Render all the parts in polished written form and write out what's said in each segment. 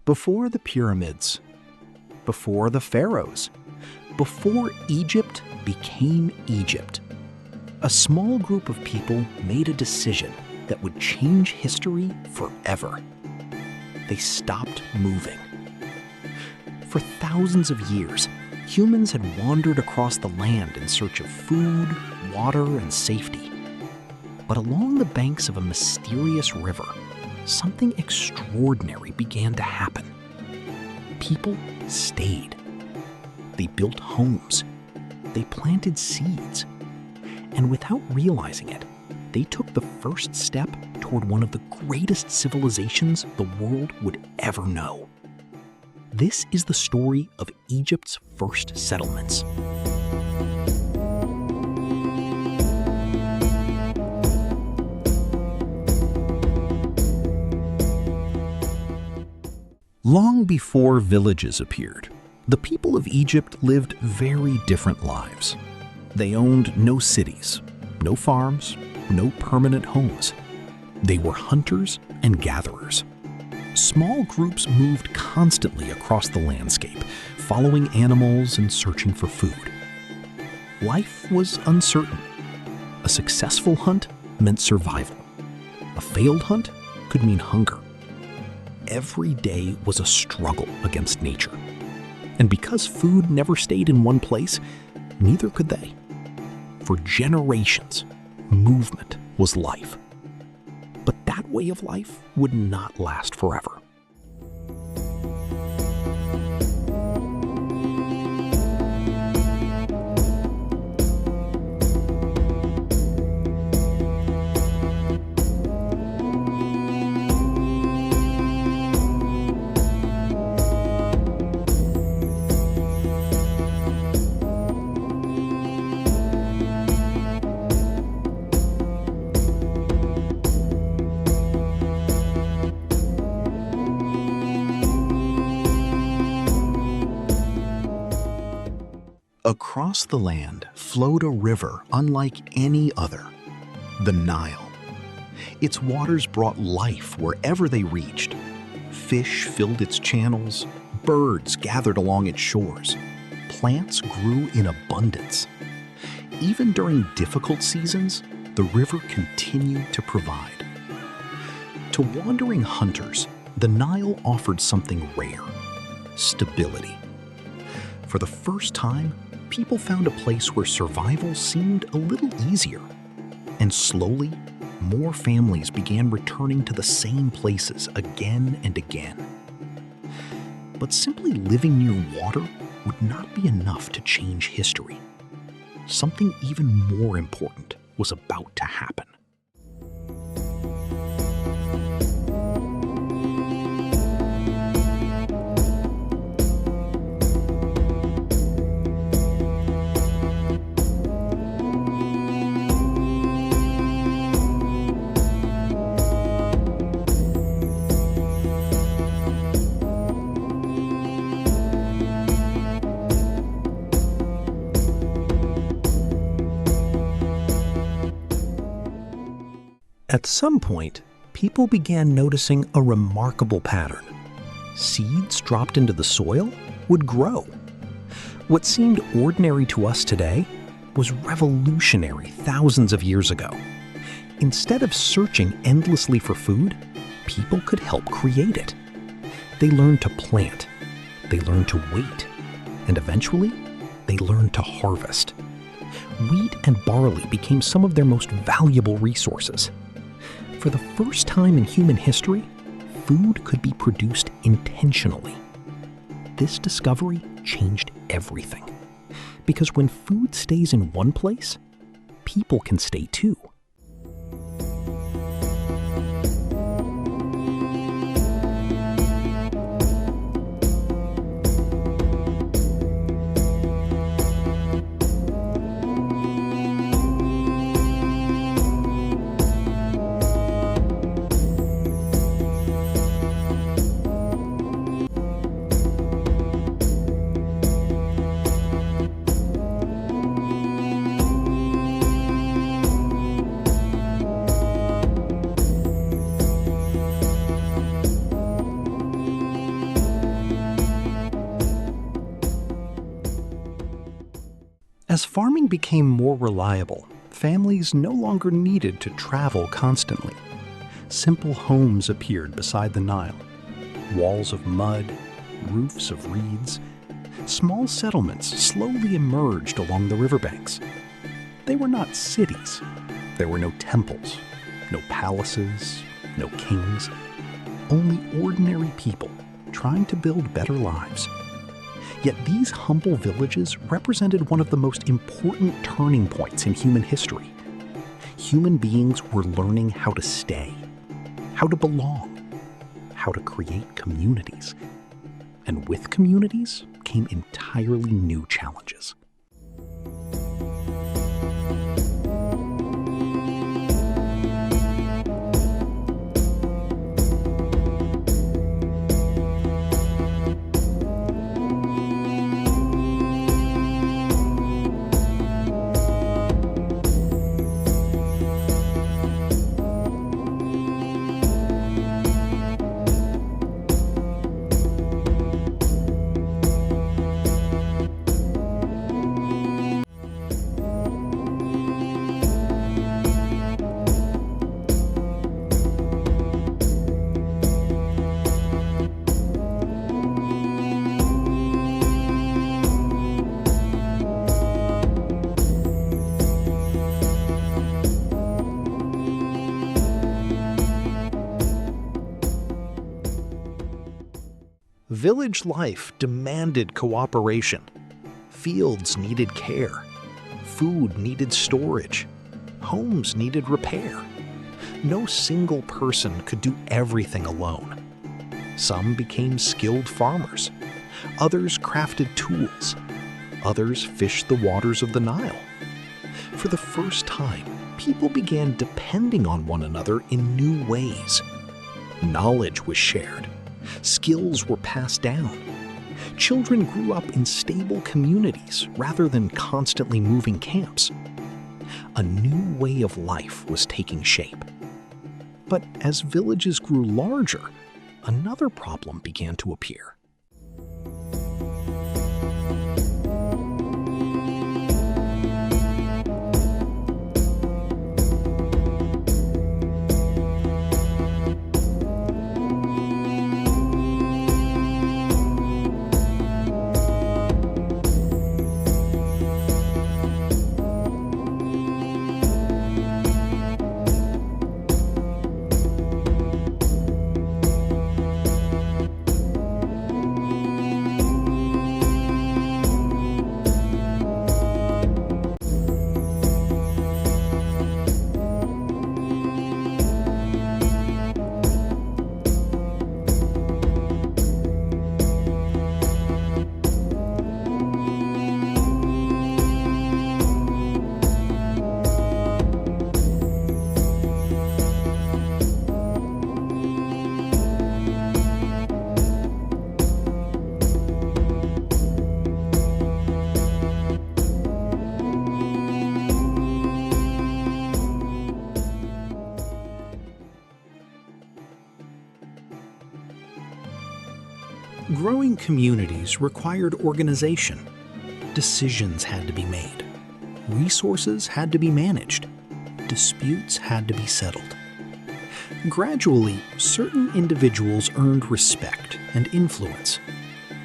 Before the pyramids, before the pharaohs, before Egypt became Egypt, a small group of people made a decision that would change history forever. They stopped moving. For thousands of years, humans had wandered across the land in search of food, water, and safety. But along the banks of a mysterious river, something extraordinary began to happen. People stayed. They built homes. They planted seeds. And without realizing it, they took the first step toward one of the greatest civilizations the world would ever know. This is the story of Egypt's first settlements. Long before villages appeared, the people of Egypt lived very different lives. They owned no cities, no farms, no permanent homes. They were hunters and gatherers. Small groups moved constantly across the landscape, following animals and searching for food. Life was uncertain. A successful hunt meant survival. A failed hunt could mean hunger. Every day was a struggle against nature. And because food never stayed in one place, neither could they. For generations, movement was life. But that way of life would not last forever. Across the land flowed a river unlike any other, the Nile. Its waters brought life wherever they reached. Fish filled its channels, birds gathered along its shores, plants grew in abundance. Even during difficult seasons, the river continued to provide. To wandering hunters, the Nile offered something rare: stability. For the first time, people found a place where survival seemed a little easier. And slowly, more families began returning to the same places again and again. But simply living near water would not be enough to change history. Something even more important was about to happen. At some point, people began noticing a remarkable pattern. Seeds dropped into the soil would grow. What seemed ordinary to us today was revolutionary thousands of years ago. Instead of searching endlessly for food, people could help create it. They learned to plant, they learned to wait, and eventually, they learned to harvest. Wheat and barley became some of their most valuable resources. For the first time in human history, food could be produced intentionally. This discovery changed everything. Because when food stays in one place, people can stay too. As farming became more reliable, families no longer needed to travel constantly. Simple homes appeared beside the Nile. Walls of mud, roofs of reeds. Small settlements slowly emerged along the riverbanks. They were not cities. There were no temples, no palaces, no kings. Only ordinary people trying to build better lives. Yet these humble villages represented one of the most important turning points in human history. Human beings were learning how to stay, how to belong, how to create communities. And with communities came entirely new challenges. Village life demanded cooperation. Fields needed care. Food needed storage. Homes needed repair. No single person could do everything alone. Some became skilled farmers. Others crafted tools. Others fished the waters of the Nile. For the first time, people began depending on one another in new ways. Knowledge was shared. Skills were passed down. Children grew up in stable communities rather than constantly moving camps. A new way of life was taking shape. But as villages grew larger, another problem began to appear. Growing communities required organization. Decisions had to be made. Resources had to be managed. Disputes had to be settled. Gradually, certain individuals earned respect and influence,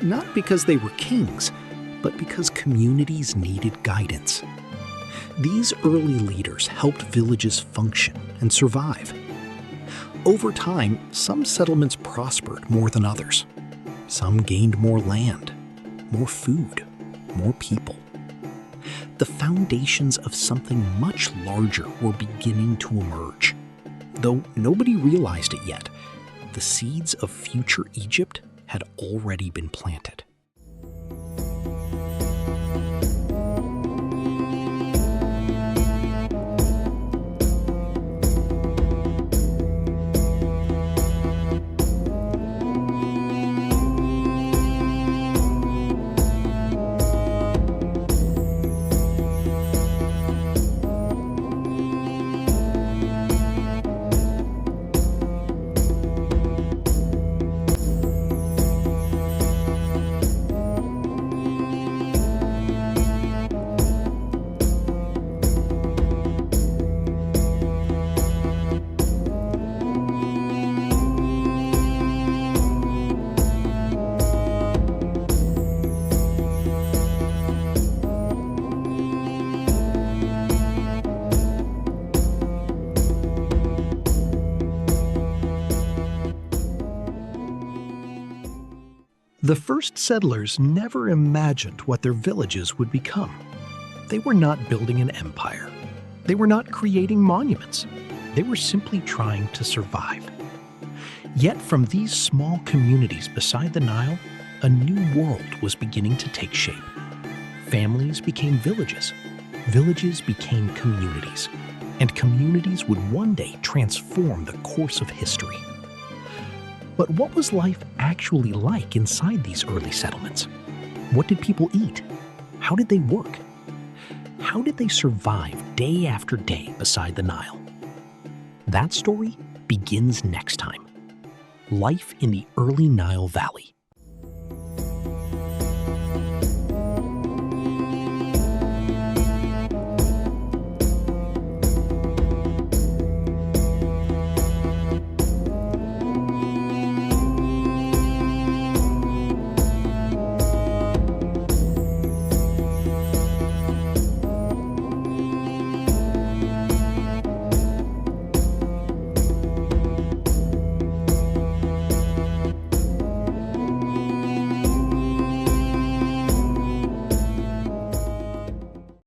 not because they were kings, but because communities needed guidance. These early leaders helped villages function and survive. Over time, some settlements prospered more than others. Some gained more land, more food, more people. The foundations of something much larger were beginning to emerge. Though nobody realized it yet, the seeds of future Egypt had already been planted. The first settlers never imagined what their villages would become. They were not building an empire. They were not creating monuments. They were simply trying to survive. Yet from these small communities beside the Nile, a new world was beginning to take shape. Families became villages. Villages became communities. And communities would one day transform the course of history. But what was life actually like inside these early settlements? What did people eat? How did they work? How did they survive day after day beside the Nile? That story begins next time. Life in the early Nile Valley.